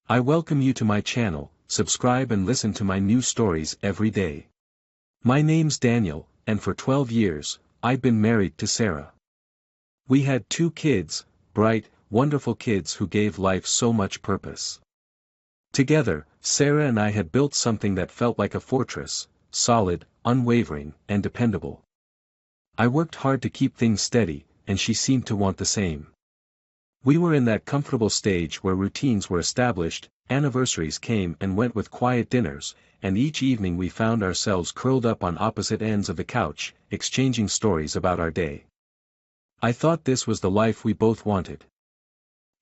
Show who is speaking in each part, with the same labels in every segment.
Speaker 1: I welcome you to my channel. Subscribe and listen to my new stories every day. My name's Daniel, and for 12 years, I've been married to Sarah. We had 2 kids, bright, wonderful kids who gave life so much purpose. Together, Sarah and I had built something that felt like a fortress, solid, unwavering, and dependable. I worked hard to keep things steady, and she seemed to want the same. We were in that comfortable stage where routines were established, anniversaries came and went with quiet dinners, and each evening we found ourselves curled up on opposite ends of the couch, exchanging stories about our day. I thought this was the life we both wanted.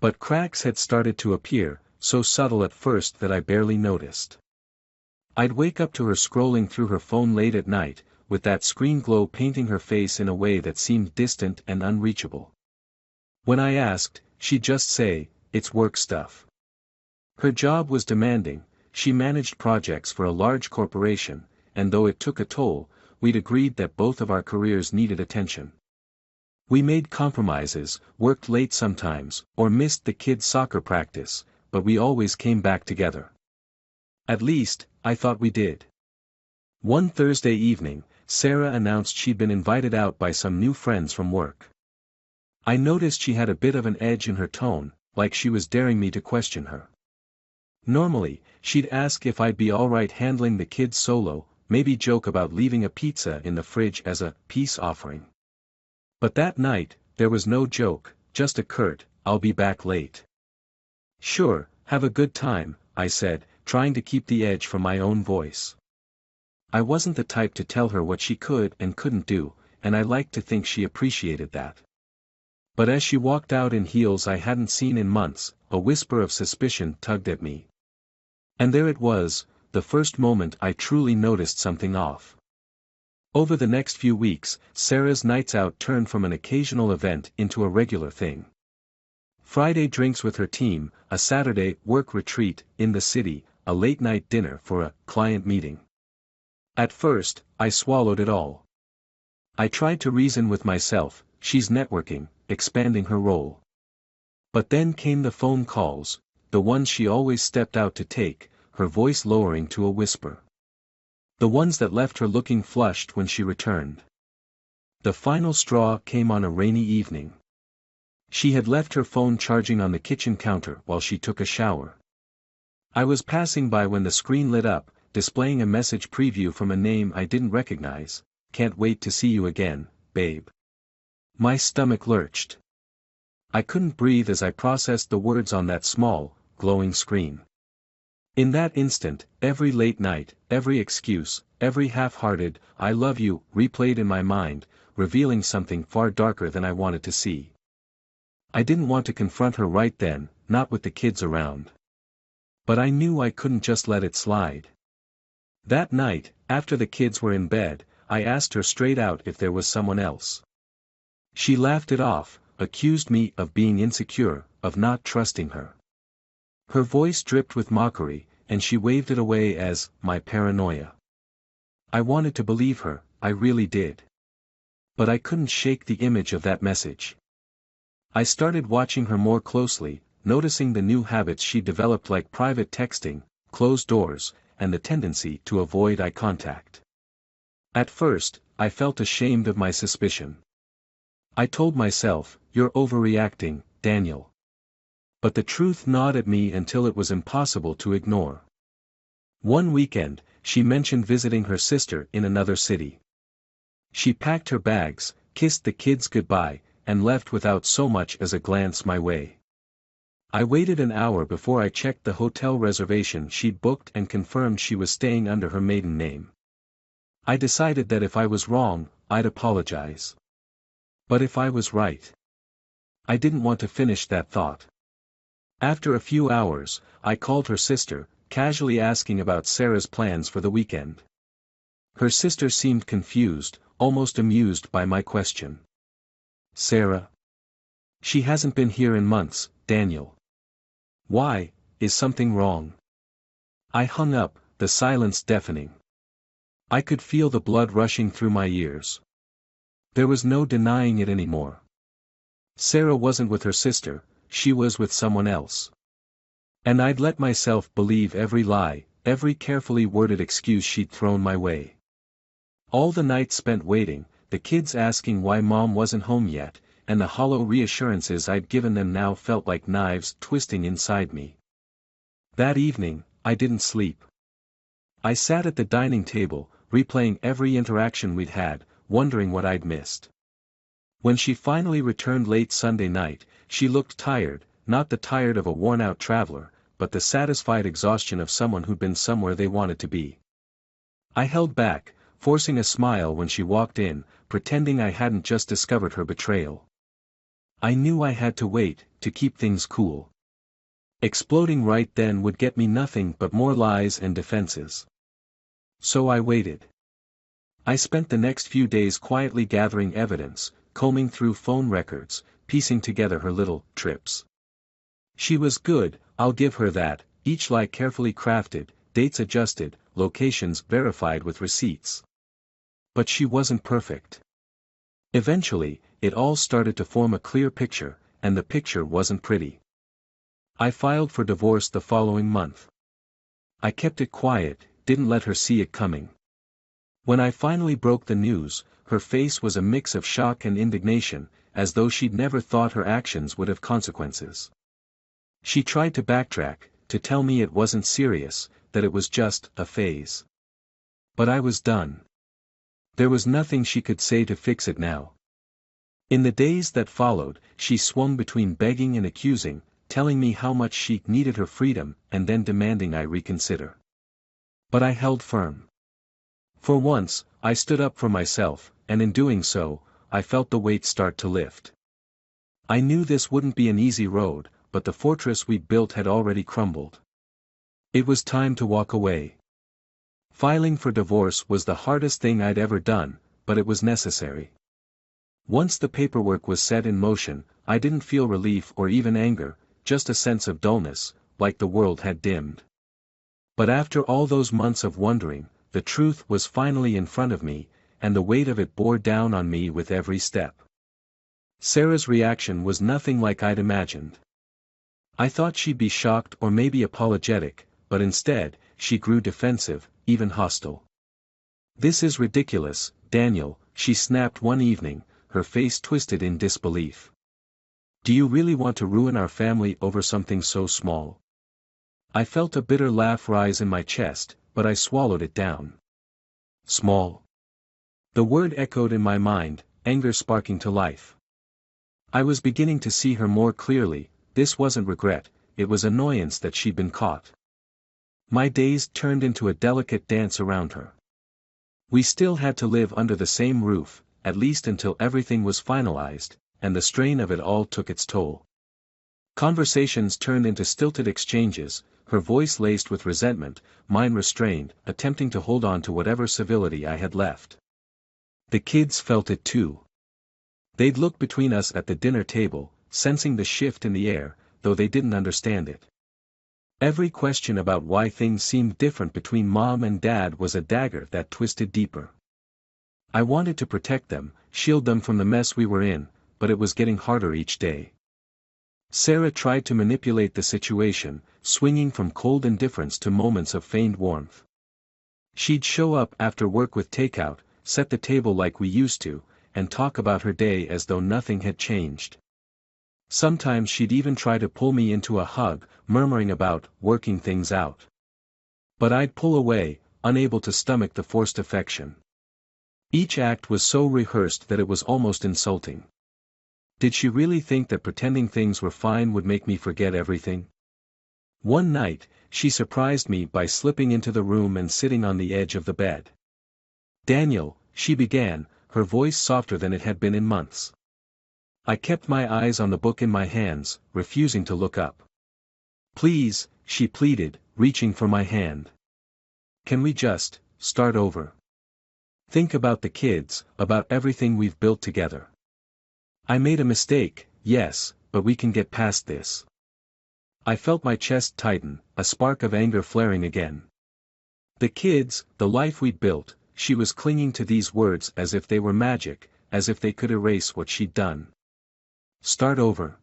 Speaker 1: But cracks had started to appear, so subtle at first that I barely noticed. I'd wake up to her scrolling through her phone late at night, with that screen glow painting her face in a way that seemed distant and unreachable. When I asked, she'd just say, "It's work stuff." Her job was demanding. She managed projects for a large corporation, and though it took a toll, we'd agreed that both of our careers needed attention. We made compromises, worked late sometimes, or missed the kids' soccer practice, but we always came back together. At least, I thought we did. One Thursday evening, Sarah announced she'd been invited out by some new friends from work. I noticed she had a bit of an edge in her tone, like she was daring me to question her. Normally, she'd ask if I'd be alright handling the kids solo, maybe joke about leaving a pizza in the fridge as a peace offering. But that night, there was no joke, just a curt, "I'll be back late." "Sure, have a good time," I said, trying to keep the edge from my own voice. I wasn't the type to tell her what she could and couldn't do, and I liked to think she appreciated that. But as she walked out in heels I hadn't seen in months, a whisper of suspicion tugged at me. And there it was, the first moment I truly noticed something off. Over the next few weeks, Sarah's nights out turned from an occasional event into a regular thing. Friday drinks with her team, a Saturday work retreat in the city, a late-night dinner for a client meeting. At first, I swallowed it all. I tried to reason with myself, she's networking, expanding her role. But then came the phone calls, the ones she always stepped out to take, her voice lowering to a whisper. The ones that left her looking flushed when she returned. The final straw came on a rainy evening. She had left her phone charging on the kitchen counter while she took a shower. I was passing by when the screen lit up, displaying a message preview from a name I didn't recognize. "Can't wait to see you again, babe." My stomach lurched. I couldn't breathe as I processed the words on that small, glowing screen. In that instant, every late night, every excuse, every half-hearted "I love you" replayed in my mind, revealing something far darker than I wanted to see. I didn't want to confront her right then, not with the kids around. But I knew I couldn't just let it slide. That night, after the kids were in bed, I asked her straight out if there was someone else. She laughed it off, accused me of being insecure, of not trusting her. Her voice dripped with mockery, and she waved it away as my paranoia. I wanted to believe her, I really did. But I couldn't shake the image of that message. I started watching her more closely, noticing the new habits she developed like private texting, closed doors, and the tendency to avoid eye contact. At first, I felt ashamed of my suspicion. I told myself, "You're overreacting, Daniel." But the truth gnawed at me until it was impossible to ignore. One weekend, she mentioned visiting her sister in another city. She packed her bags, kissed the kids goodbye, and left without so much as a glance my way. I waited an hour before I checked the hotel reservation she'd booked and confirmed she was staying under her maiden name. I decided that if I was wrong, I'd apologize. But if I was right? I didn't want to finish that thought. After a few hours, I called her sister, casually asking about Sarah's plans for the weekend. Her sister seemed confused, almost amused by my question. "Sarah? She hasn't been here in months, Daniel. Why, is something wrong?" I hung up, the silence deafening. I could feel the blood rushing through my ears. There was no denying it anymore. Sarah wasn't with her sister, she was with someone else. And I'd let myself believe every lie, every carefully worded excuse she'd thrown my way. All the nights spent waiting, the kids asking why mom wasn't home yet, and the hollow reassurances I'd given them now felt like knives twisting inside me. That evening, I didn't sleep. I sat at the dining table, replaying every interaction we'd had, wondering what I'd missed. When she finally returned late Sunday night, she looked tired, not the tired of a worn-out traveler, but the satisfied exhaustion of someone who'd been somewhere they wanted to be. I held back, forcing a smile when she walked in, pretending I hadn't just discovered her betrayal. I knew I had to wait, to keep things cool. Exploding right then would get me nothing but more lies and defenses. So I waited. I spent the next few days quietly gathering evidence, combing through phone records, piecing together her little trips. She was good, I'll give her that, each lie carefully crafted, dates adjusted, locations verified with receipts. But she wasn't perfect. Eventually, it all started to form a clear picture, and the picture wasn't pretty. I filed for divorce the following month. I kept it quiet, didn't let her see it coming. When I finally broke the news, her face was a mix of shock and indignation, as though she'd never thought her actions would have consequences. She tried to backtrack, to tell me it wasn't serious, that it was just a phase. But I was done. There was nothing she could say to fix it now. In the days that followed, she swung between begging and accusing, telling me how much she needed her freedom, and then demanding I reconsider. But I held firm. For once, I stood up for myself, and in doing so, I felt the weight start to lift. I knew this wouldn't be an easy road, but the fortress we'd built had already crumbled. It was time to walk away. Filing for divorce was the hardest thing I'd ever done, but it was necessary. Once the paperwork was set in motion, I didn't feel relief or even anger, just a sense of dullness, like the world had dimmed. But after all those months of wondering, the truth was finally in front of me, and the weight of it bore down on me with every step. Sarah's reaction was nothing like I'd imagined. I thought she'd be shocked or maybe apologetic, but instead, she grew defensive, even hostile. "This is ridiculous, Daniel," she snapped one evening, her face twisted in disbelief. "Do you really want to ruin our family over something so small?" I felt a bitter laugh rise in my chest, but I swallowed it down. Small. The word echoed in my mind, anger sparking to life. I was beginning to see her more clearly. This wasn't regret, it was annoyance that she'd been caught. My days turned into a delicate dance around her. We still had to live under the same roof, at least until everything was finalized, and the strain of it all took its toll. Conversations turned into stilted exchanges, her voice laced with resentment, mine restrained, attempting to hold on to whatever civility I had left. The kids felt it too. They'd look between us at the dinner table, sensing the shift in the air, though they didn't understand it. Every question about why things seemed different between mom and dad was a dagger that twisted deeper. I wanted to protect them, shield them from the mess we were in, but it was getting harder each day. Sarah tried to manipulate the situation, swinging from cold indifference to moments of feigned warmth. She'd show up after work with takeout, set the table like we used to, and talk about her day as though nothing had changed. Sometimes she'd even try to pull me into a hug, murmuring about working things out. But I'd pull away, unable to stomach the forced affection. Each act was so rehearsed that it was almost insulting. Did she really think that pretending things were fine would make me forget everything? One night, she surprised me by slipping into the room and sitting on the edge of the bed. "Daniel," she began, her voice softer than it had been in months. I kept my eyes on the book in my hands, refusing to look up. "Please," she pleaded, reaching for my hand. "Can we just start over? Think about the kids, about everything we've built together. I made a mistake, yes, but we can get past this." I felt my chest tighten, a spark of anger flaring again. The kids, the life we'd built, she was clinging to these words as if they were magic, as if they could erase what she'd done. "Start over?"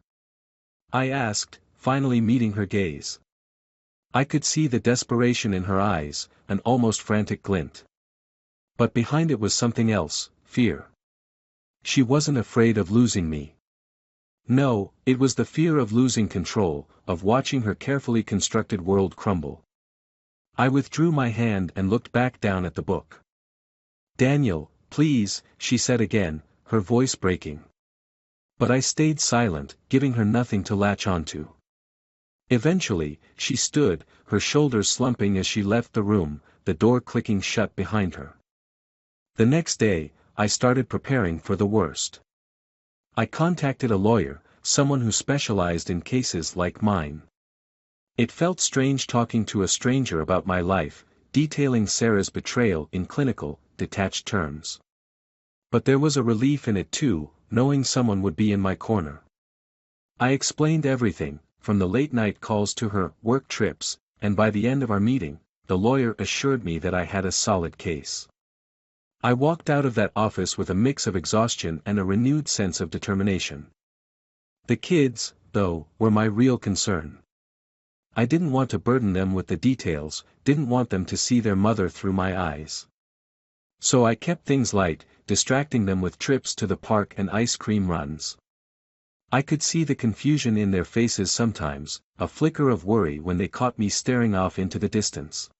Speaker 1: I asked, finally meeting her gaze. I could see the desperation in her eyes, an almost frantic glint. But behind it was something else, fear. She wasn't afraid of losing me. No, it was the fear of losing control, of watching her carefully constructed world crumble. I withdrew my hand and looked back down at the book. "Daniel, please," she said again, her voice breaking. But I stayed silent, giving her nothing to latch onto. Eventually, she stood, her shoulders slumping as she left the room, the door clicking shut behind her. The next day, I started preparing for the worst. I contacted a lawyer, someone who specialized in cases like mine. It felt strange talking to a stranger about my life, detailing Sarah's betrayal in clinical, detached terms. But there was a relief in it too, knowing someone would be in my corner. I explained everything, from the late-night calls to her work trips, and by the end of our meeting, the lawyer assured me that I had a solid case. I walked out of that office with a mix of exhaustion and a renewed sense of determination. The kids, though, were my real concern. I didn't want to burden them with the details, didn't want them to see their mother through my eyes. So I kept things light, distracting them with trips to the park and ice cream runs. I could see the confusion in their faces sometimes, a flicker of worry when they caught me staring off into the distance.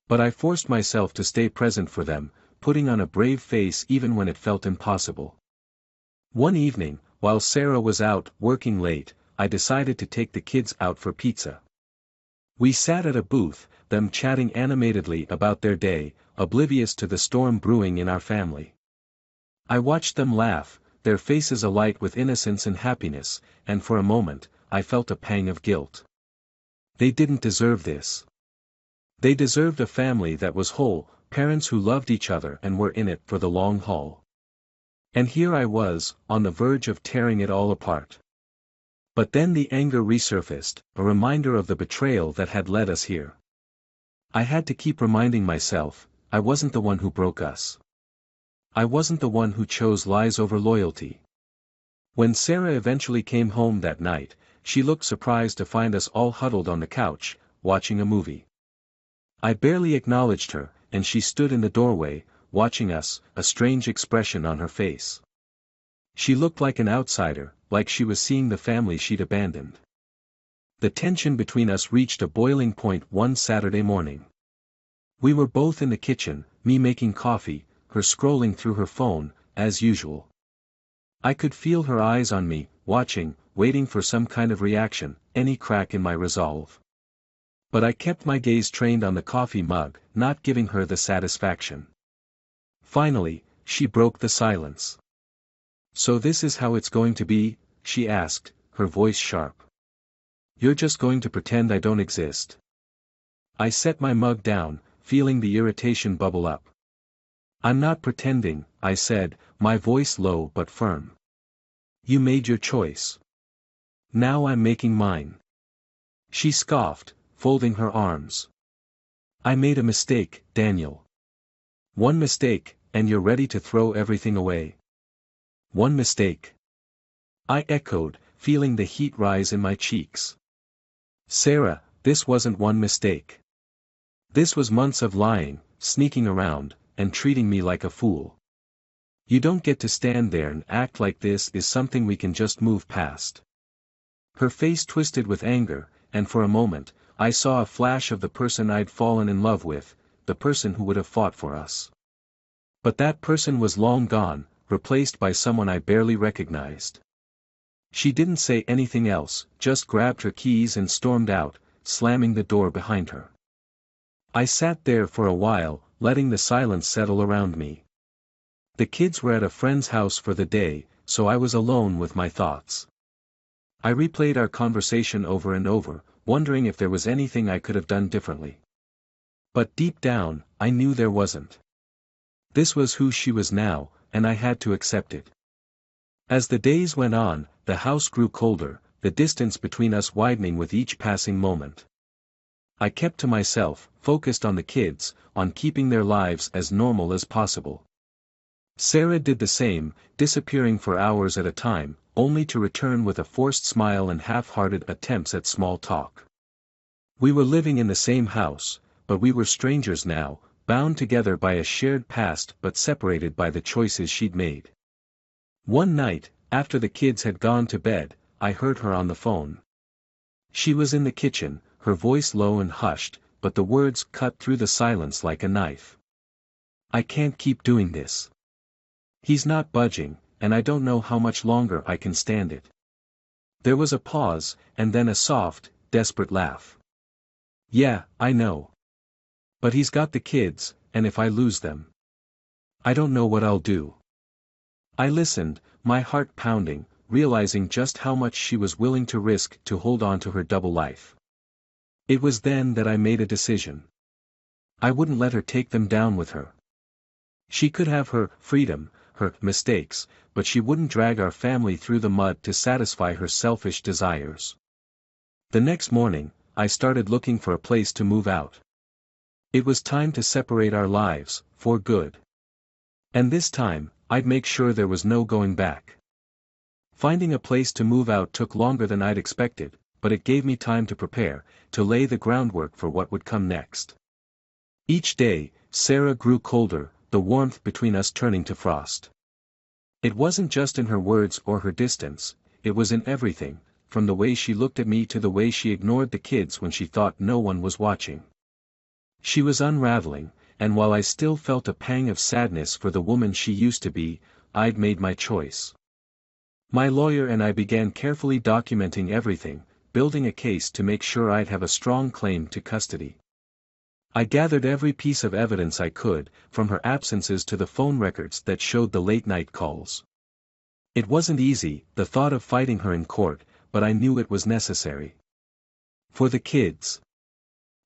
Speaker 1: But I forced myself to stay present for them, putting on a brave face even when it felt impossible. One evening, while Sarah was out working late, I decided to take the kids out for pizza. We sat at a booth, them chatting animatedly about their day, oblivious to the storm brewing in our family. I watched them laugh, their faces alight with innocence and happiness, and for a moment, I felt a pang of guilt. They didn't deserve this. They deserved a family that was whole, parents who loved each other and were in it for the long haul. And here I was, on the verge of tearing it all apart. But then the anger resurfaced, a reminder of the betrayal that had led us here. I had to keep reminding myself, I wasn't the one who broke us. I wasn't the one who chose lies over loyalty. When Sarah eventually came home that night, she looked surprised to find us all huddled on the couch, watching a movie. I barely acknowledged her, and she stood in the doorway, watching us, a strange expression on her face. She looked like an outsider, like she was seeing the family she'd abandoned. The tension between us reached a boiling point one Saturday morning. We were both in the kitchen, me making coffee, her scrolling through her phone, as usual. I could feel her eyes on me, watching, waiting for some kind of reaction, any crack in my resolve. But I kept my gaze trained on the coffee mug, not giving her the satisfaction. Finally, she broke the silence. "So this is how it's going to be?" she asked, her voice sharp. "You're just going to pretend I don't exist?" I set my mug down, feeling the irritation bubble up. "I'm not pretending," I said, my voice low but firm. "You made your choice. Now I'm making mine." She scoffed, folding her arms. "I made a mistake, Daniel." "One mistake, and you're ready to throw everything away?" "One mistake," I echoed, feeling the heat rise in my cheeks. "Sarah, this wasn't one mistake. This was months of lying, sneaking around, and treating me like a fool. You don't get to stand there and act like this is something we can just move past." Her face twisted with anger, and for a moment, I saw a flash of the person I'd fallen in love with, the person who would have fought for us. But that person was long gone, replaced by someone I barely recognized. She didn't say anything else, just grabbed her keys and stormed out, slamming the door behind her. I sat there for a while, letting the silence settle around me. The kids were at a friend's house for the day, so I was alone with my thoughts. I replayed our conversation over and over, wondering if there was anything I could have done differently. But deep down, I knew there wasn't. This was who she was now, and I had to accept it. As the days went on, the house grew colder, the distance between us widening with each passing moment. I kept to myself, focused on the kids, on keeping their lives as normal as possible. Sarah did the same, disappearing for hours at a time, only to return with a forced smile and half-hearted attempts at small talk. We were living in the same house, but we were strangers now, bound together by a shared past but separated by the choices she'd made. One night, after the kids had gone to bed, I heard her on the phone. She was in the kitchen, her voice low and hushed, but the words cut through the silence like a knife. "I can't keep doing this. He's not budging, and I don't know how much longer I can stand it." There was a pause, and then a soft, desperate laugh. "Yeah, I know. But he's got the kids, and if I lose them, I don't know what I'll do." I listened, my heart pounding, realizing just how much she was willing to risk to hold on to her double life. It was then that I made a decision. I wouldn't let her take them down with her. She could have her freedom, her mistakes, but she wouldn't drag our family through the mud to satisfy her selfish desires. The next morning, I started looking for a place to move out. It was time to separate our lives, for good. And this time, I'd make sure there was no going back. Finding a place to move out took longer than I'd expected, but it gave me time to prepare, to lay the groundwork for what would come next. Each day, Sarah grew colder, the warmth between us turning to frost. It wasn't just in her words or her distance, it was in everything, from the way she looked at me to the way she ignored the kids when she thought no one was watching. She was unraveling, and while I still felt a pang of sadness for the woman she used to be, I'd made my choice. My lawyer and I began carefully documenting everything, building a case to make sure I'd have a strong claim to custody. I gathered every piece of evidence I could, from her absences to the phone records that showed the late-night calls. It wasn't easy, the thought of fighting her in court, but I knew it was necessary. For the kids.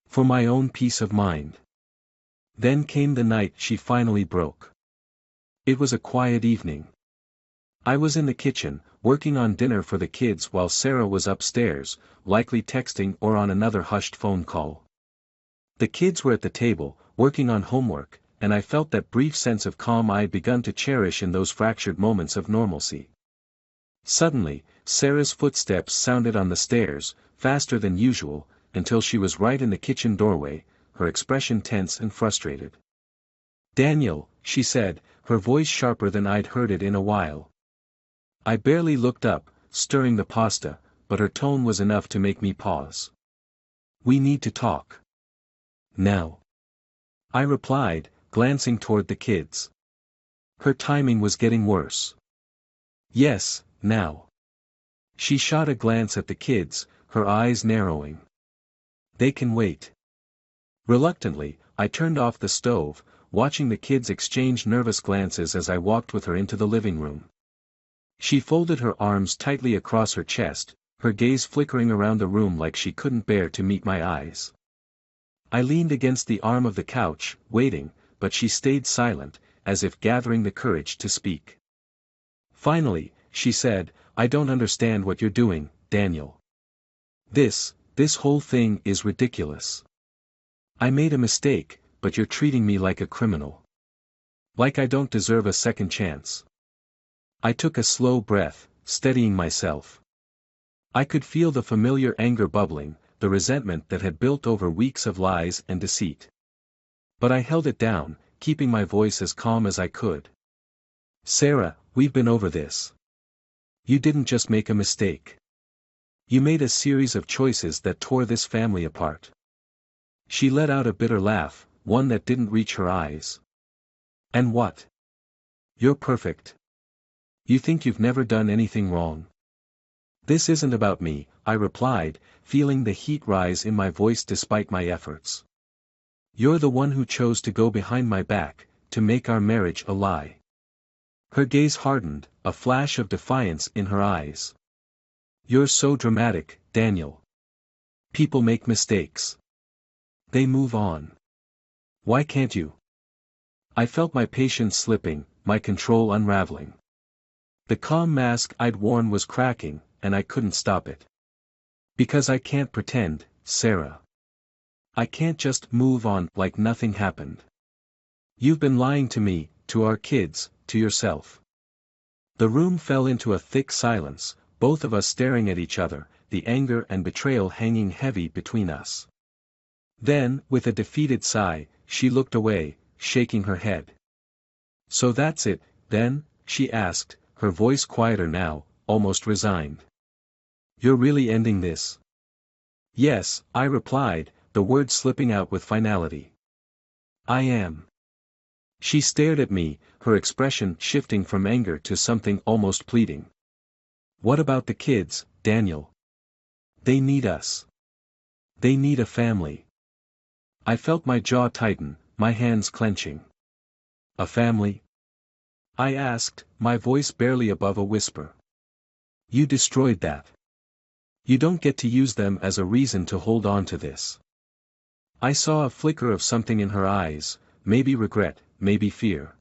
Speaker 1: For my own peace of mind. Then came the night she finally broke. It was a quiet evening. I was in the kitchen, working on dinner for the kids while Sarah was upstairs, likely texting or on another hushed phone call. The kids were at the table, working on homework, and I felt that brief sense of calm I had begun to cherish in those fractured moments of normalcy. Suddenly, Sarah's footsteps sounded on the stairs, faster than usual, until she was right in the kitchen doorway, her expression tense and frustrated. "Daniel," she said, her voice sharper than I'd heard it in a while. I barely looked up, stirring the pasta, but her tone was enough to make me pause. "We need to talk. Now." I replied, glancing toward the kids. Her timing was getting worse. "Yes, now." She shot a glance at the kids, her eyes narrowing. "They can wait." Reluctantly, I turned off the stove, watching the kids exchange nervous glances as I walked with her into the living room. She folded her arms tightly across her chest, her gaze flickering around the room like she couldn't bear to meet my eyes. I leaned against the arm of the couch, waiting, but she stayed silent, as if gathering the courage to speak. Finally, she said, "I don't understand what you're doing, Daniel. This whole thing is ridiculous. I made a mistake, but you're treating me like a criminal. Like I don't deserve a second chance." I took a slow breath, steadying myself. I could feel the familiar anger bubbling, the resentment that had built over weeks of lies and deceit. But I held it down, keeping my voice as calm as I could. "Sarah, we've been over this. You didn't just make a mistake. You made a series of choices that tore this family apart." She let out a bitter laugh, one that didn't reach her eyes. "And what? You're perfect. You think you've never done anything wrong." "This isn't about me," I replied, feeling the heat rise in my voice despite my efforts. "You're the one who chose to go behind my back, to make our marriage a lie." Her gaze hardened, a flash of defiance in her eyes. "You're so dramatic, Daniel. People make mistakes. They move on. Why can't you?" I felt my patience slipping, my control unraveling. The calm mask I'd worn was cracking, and I couldn't stop it. "Because I can't pretend, Sarah. I can't just move on like nothing happened. You've been lying to me, to our kids, to yourself." The room fell into a thick silence, both of us staring at each other, the anger and betrayal hanging heavy between us. Then, with a defeated sigh, she looked away, shaking her head. "So that's it, then?" she asked, her voice quieter now, almost resigned. "You're really ending this?" "Yes," I replied, the words slipping out with finality. "I am." She stared at me, her expression shifting from anger to something almost pleading. "What about the kids, Daniel? They need us. They need a family." I felt my jaw tighten, my hands clenching. "A family?" I asked, my voice barely above a whisper. "You destroyed that. You don't get to use them as a reason to hold on to this." I saw a flicker of something in her eyes, maybe regret, maybe fear.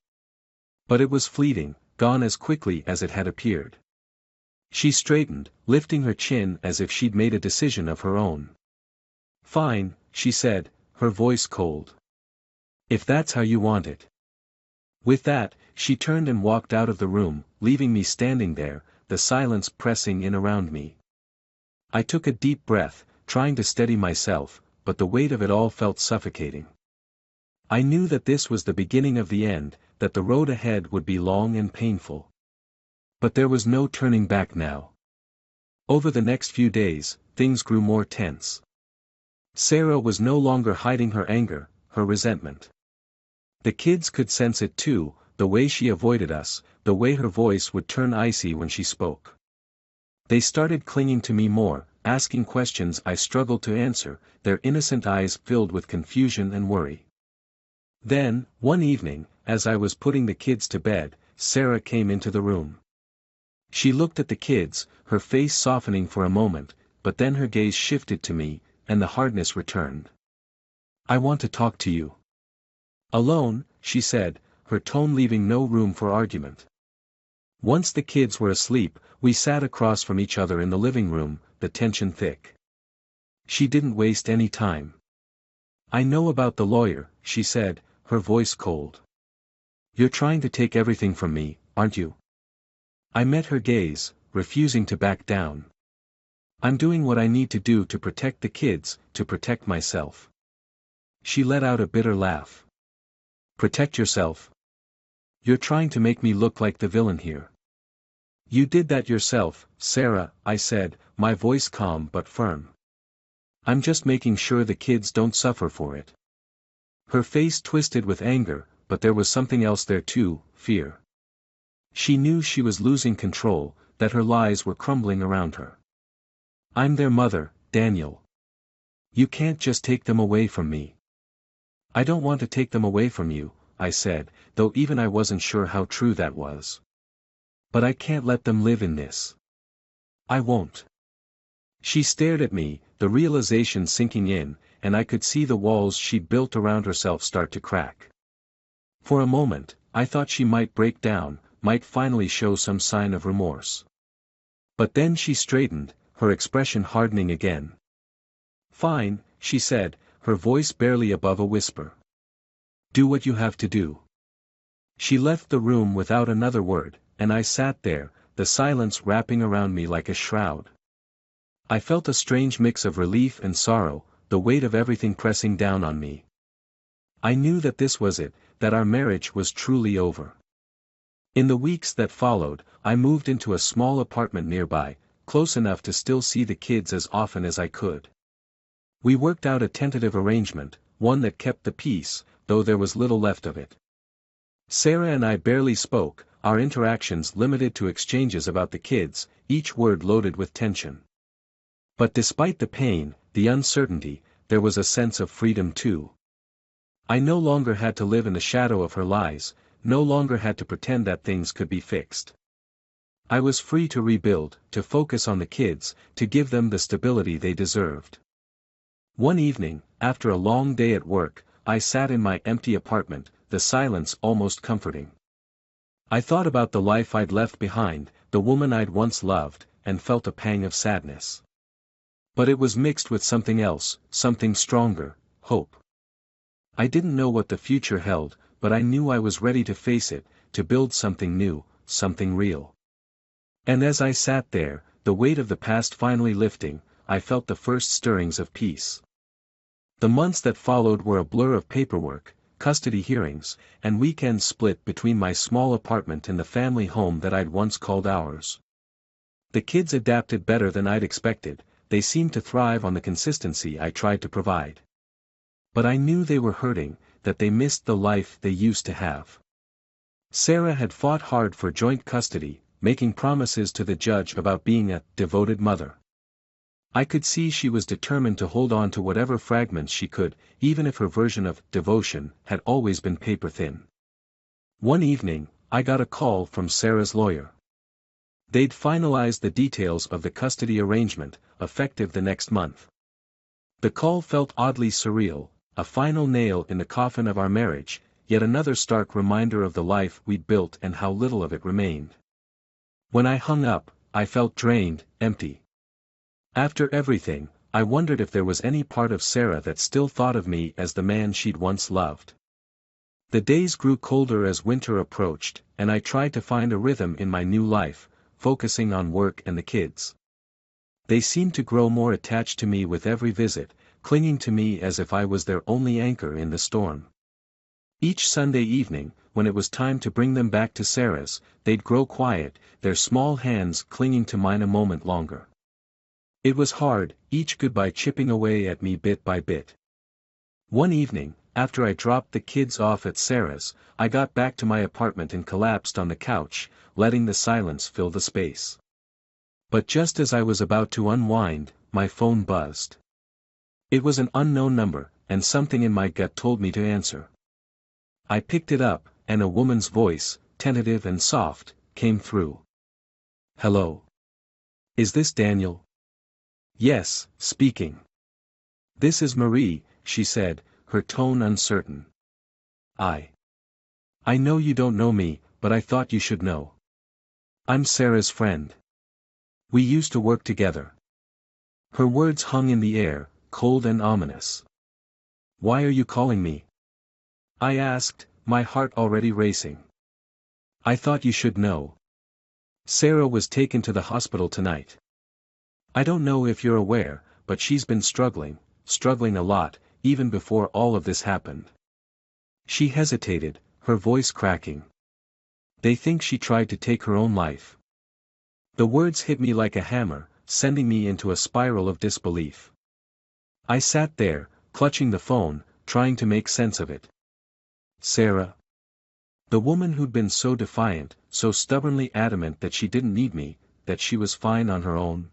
Speaker 1: But it was fleeting, gone as quickly as it had appeared. She straightened, lifting her chin as if she'd made a decision of her own. "Fine," she said, her voice cold. "If that's how you want it." With that, she turned and walked out of the room, leaving me standing there, the silence pressing in around me. I took a deep breath, trying to steady myself, but the weight of it all felt suffocating. I knew that this was the beginning of the end, that the road ahead would be long and painful. But there was no turning back now. Over the next few days, things grew more tense. Sarah was no longer hiding her anger, her resentment. The kids could sense it too, the way she avoided us, the way her voice would turn icy when she spoke. They started clinging to me more, asking questions I struggled to answer, their innocent eyes filled with confusion and worry. Then, one evening, as I was putting the kids to bed, Sarah came into the room. She looked at the kids, her face softening for a moment, but then her gaze shifted to me, and the hardness returned. "I want to talk to you." "Alone," she said, her tone leaving no room for argument. Once the kids were asleep, we sat across from each other in the living room, the tension thick. She didn't waste any time. "I know about the lawyer," she said, her voice cold. "You're trying to take everything from me, aren't you?" I met her gaze, refusing to back down. "I'm doing what I need to do to protect the kids, to protect myself." She let out a bitter laugh. "Protect yourself? You're trying to make me look like the villain here." "You did that yourself, Sarah," I said, my voice calm but firm. "I'm just making sure the kids don't suffer for it." Her face twisted with anger, but there was something else there too, fear. She knew she was losing control, that her lies were crumbling around her. "I'm their mother, Daniel. You can't just take them away from me." "I don't want to take them away from you," I said, though even I wasn't sure how true that was. "But I can't let them live in this. I won't." She stared at me, the realization sinking in, and I could see the walls she'd built around herself start to crack. For a moment, I thought she might break down, might finally show some sign of remorse. But then she straightened, her expression hardening again. "Fine," she said, her voice barely above a whisper. "Do what you have to do." She left the room without another word, and I sat there, the silence wrapping around me like a shroud. I felt a strange mix of relief and sorrow, the weight of everything pressing down on me. I knew that this was it, that our marriage was truly over. In the weeks that followed, I moved into a small apartment nearby, close enough to still see the kids as often as I could. We worked out a tentative arrangement, one that kept the peace, though there was little left of it. Sarah and I barely spoke, our interactions limited to exchanges about the kids, each word loaded with tension. But despite the pain, the uncertainty, there was a sense of freedom too. I no longer had to live in the shadow of her lies, no longer had to pretend that things could be fixed. I was free to rebuild, to focus on the kids, to give them the stability they deserved. One evening, after a long day at work, I sat in my empty apartment, the silence almost comforting. I thought about the life I'd left behind, the woman I'd once loved, and felt a pang of sadness. But it was mixed with something else, something stronger, hope. I didn't know what the future held, but I knew I was ready to face it, to build something new, something real. And as I sat there, the weight of the past finally lifting, I felt the first stirrings of peace. The months that followed were a blur of paperwork, custody hearings, and weekends split between my small apartment and the family home that I'd once called ours. The kids adapted better than I'd expected, they seemed to thrive on the consistency I tried to provide. But I knew they were hurting, that they missed the life they used to have. Sarah had fought hard for joint custody, making promises to the judge about being a devoted mother. I could see she was determined to hold on to whatever fragments she could, even if her version of devotion had always been paper-thin. One evening, I got a call from Sarah's lawyer. They'd finalized the details of the custody arrangement, effective the next month. The call felt oddly surreal, a final nail in the coffin of our marriage, yet another stark reminder of the life we'd built and how little of it remained. When I hung up, I felt drained, empty. After everything, I wondered if there was any part of Sarah that still thought of me as the man she'd once loved. The days grew colder as winter approached, and I tried to find a rhythm in my new life, focusing on work and the kids. They seemed to grow more attached to me with every visit, clinging to me as if I was their only anchor in the storm. Each Sunday evening, when it was time to bring them back to Sarah's, they'd grow quiet, their small hands clinging to mine a moment longer. It was hard, each goodbye chipping away at me bit by bit. One evening, after I dropped the kids off at Sarah's, I got back to my apartment and collapsed on the couch, letting the silence fill the space. But just as I was about to unwind, my phone buzzed. It was an unknown number, and something in my gut told me to answer. I picked it up, and a woman's voice, tentative and soft, came through. "Hello. Is this Daniel?" "Yes, speaking." "This is Marie," she said, her tone uncertain. I know you don't know me, but I thought you should know. I'm Sarah's friend. We used to work together." Her words hung in the air, cold and ominous. "Why are you calling me?" I asked, my heart already racing. "I thought you should know. Sarah was taken to the hospital tonight. I don't know if you're aware, but she's been struggling a lot, even before all of this happened." She hesitated, her voice cracking. "They think she tried to take her own life." The words hit me like a hammer, sending me into a spiral of disbelief. I sat there, clutching the phone, trying to make sense of it. Sarah? The woman who'd been so defiant, so stubbornly adamant that she didn't need me, that she was fine on her own.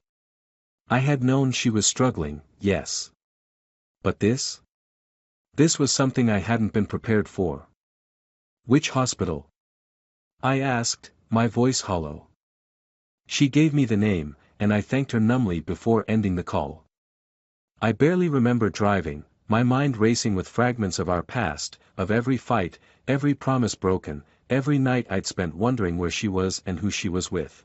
Speaker 1: I had known she was struggling, yes. But this? This was something I hadn't been prepared for. "Which hospital?" I asked, my voice hollow. She gave me the name, and I thanked her numbly before ending the call. I barely remember driving, my mind racing with fragments of our past, of every fight, every promise broken, every night I'd spent wondering where she was and who she was with.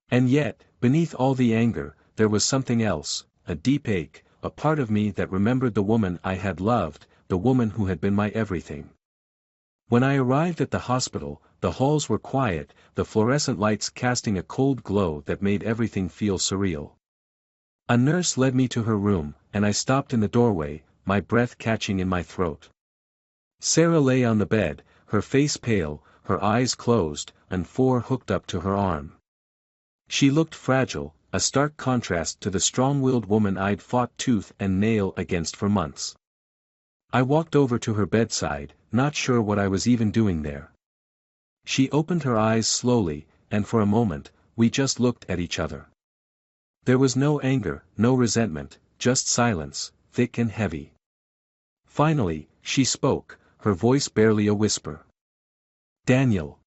Speaker 1: And yet, beneath all the anger, there was something else, a deep ache, a part of me that remembered the woman I had loved, the woman who had been my everything. When I arrived at the hospital, the halls were quiet, the fluorescent lights casting a cold glow that made everything feel surreal. A nurse led me to her room, and I stopped in the doorway, my breath catching in my throat. Sarah lay on the bed, her face pale, her eyes closed, and four hooked up to her arm. She looked fragile, a stark contrast to the strong-willed woman I'd fought tooth and nail against for months. I walked over to her bedside, not sure what I was even doing there. She opened her eyes slowly, and for a moment, we just looked at each other. There was no anger, no resentment, just silence, thick and heavy. Finally, she spoke, her voice barely a whisper. "Daniel."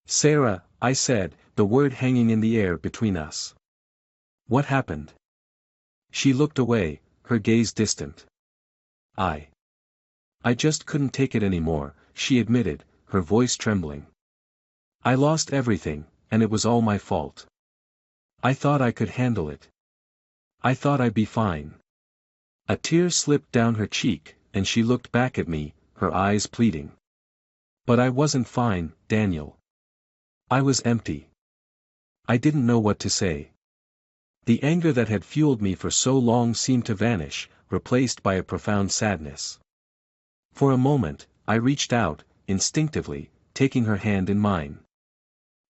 Speaker 1: "Sarah," I said, the word hanging in the air between us. "What happened?" She looked away, her gaze distant. I just couldn't take it anymore," she admitted, her voice trembling. "I lost everything, and it was all my fault. I thought I could handle it. I thought I'd be fine." A tear slipped down her cheek, and she looked back at me, her eyes pleading. "But I wasn't fine, Daniel. I was empty. I didn't know what to say. The anger that had fueled me for so long seemed to vanish, replaced by a profound sadness. For a moment, I reached out, instinctively, taking her hand in mine.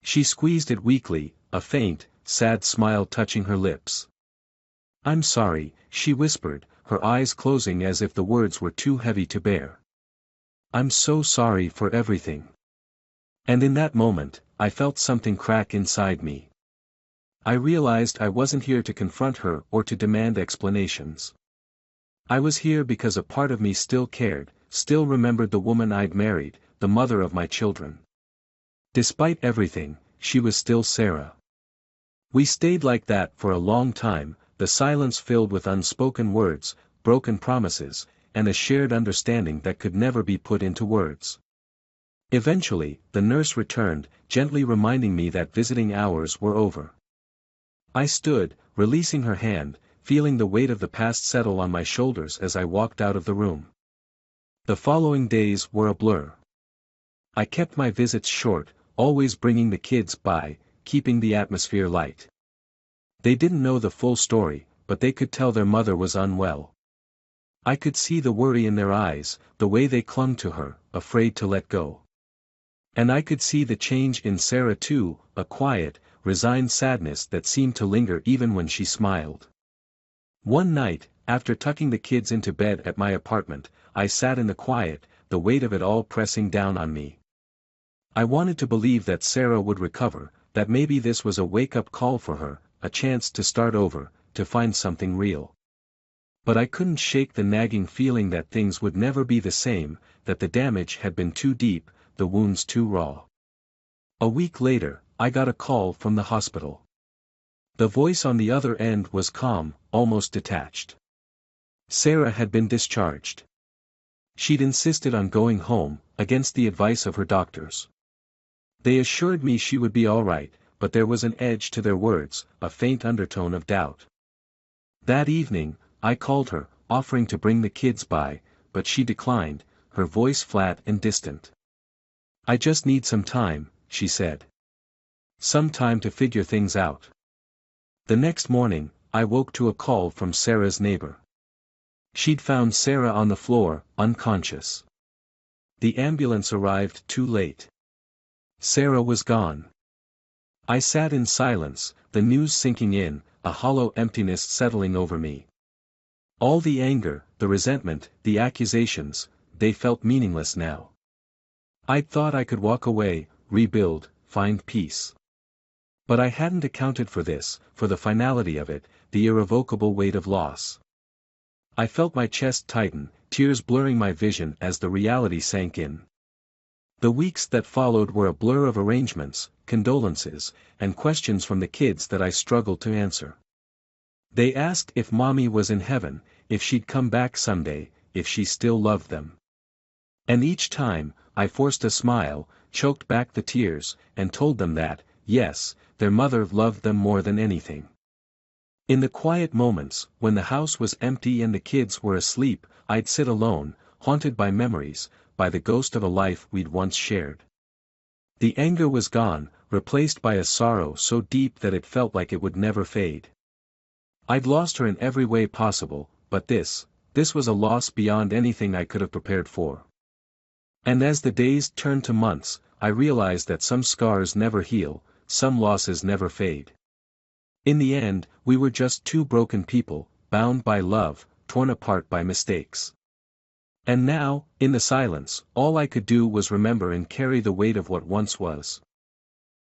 Speaker 1: She squeezed it weakly, a faint, sad smile touching her lips. "I'm sorry," she whispered, her eyes closing as if the words were too heavy to bear. "I'm so sorry for everything." And in that moment, I felt something crack inside me. I realized I wasn't here to confront her or to demand explanations. I was here because a part of me still cared, still remembered the woman I'd married, the mother of my children. Despite everything, she was still Sarah. We stayed like that for a long time, the silence filled with unspoken words, broken promises, and a shared understanding that could never be put into words. Eventually, the nurse returned, gently reminding me that visiting hours were over. I stood, releasing her hand, feeling the weight of the past settle on my shoulders as I walked out of the room. The following days were a blur. I kept my visits short, always bringing the kids by, keeping the atmosphere light. They didn't know the full story, but they could tell their mother was unwell. I could see the worry in their eyes, the way they clung to her, afraid to let go. And I could see the change in Sarah too, a quiet, resigned sadness that seemed to linger even when she smiled. One night, after tucking the kids into bed at my apartment, I sat in the quiet, the weight of it all pressing down on me. I wanted to believe that Sarah would recover, that maybe this was a wake-up call for her, a chance to start over, to find something real. But I couldn't shake the nagging feeling that things would never be the same, that the damage had been too deep, the wounds too raw. A week later, I got a call from the hospital. The voice on the other end was calm, almost detached. Sarah had been discharged. She'd insisted on going home, against the advice of her doctors. They assured me she would be all right, but there was an edge to their words, a faint undertone of doubt. That evening, I called her, offering to bring the kids by, but she declined, her voice flat and distant. "I just need some time," she said. "Some time to figure things out." The next morning, I woke to a call from Sarah's neighbor. She'd found Sarah on the floor, unconscious. The ambulance arrived too late. Sarah was gone. I sat in silence, the news sinking in, a hollow emptiness settling over me. All the anger, the resentment, the accusations, they felt meaningless now. I'd thought I could walk away, rebuild, find peace. But I hadn't accounted for this, for the finality of it, the irrevocable weight of loss. I felt my chest tighten, tears blurring my vision as the reality sank in. The weeks that followed were a blur of arrangements, condolences, and questions from the kids that I struggled to answer. They asked if Mommy was in heaven, if she'd come back someday, if she still loved them. And each time, I forced a smile, choked back the tears, and told them that, yes, their mother loved them more than anything. In the quiet moments, when the house was empty and the kids were asleep, I'd sit alone, haunted by memories, by the ghost of a life we'd once shared. The anger was gone, replaced by a sorrow so deep that it felt like it would never fade. I'd lost her in every way possible, but this was a loss beyond anything I could have prepared for. And as the days turned to months, I realized that some scars never heal, some losses never fade. In the end, we were just two broken people, bound by love, torn apart by mistakes. And now, in the silence, all I could do was remember and carry the weight of what once was.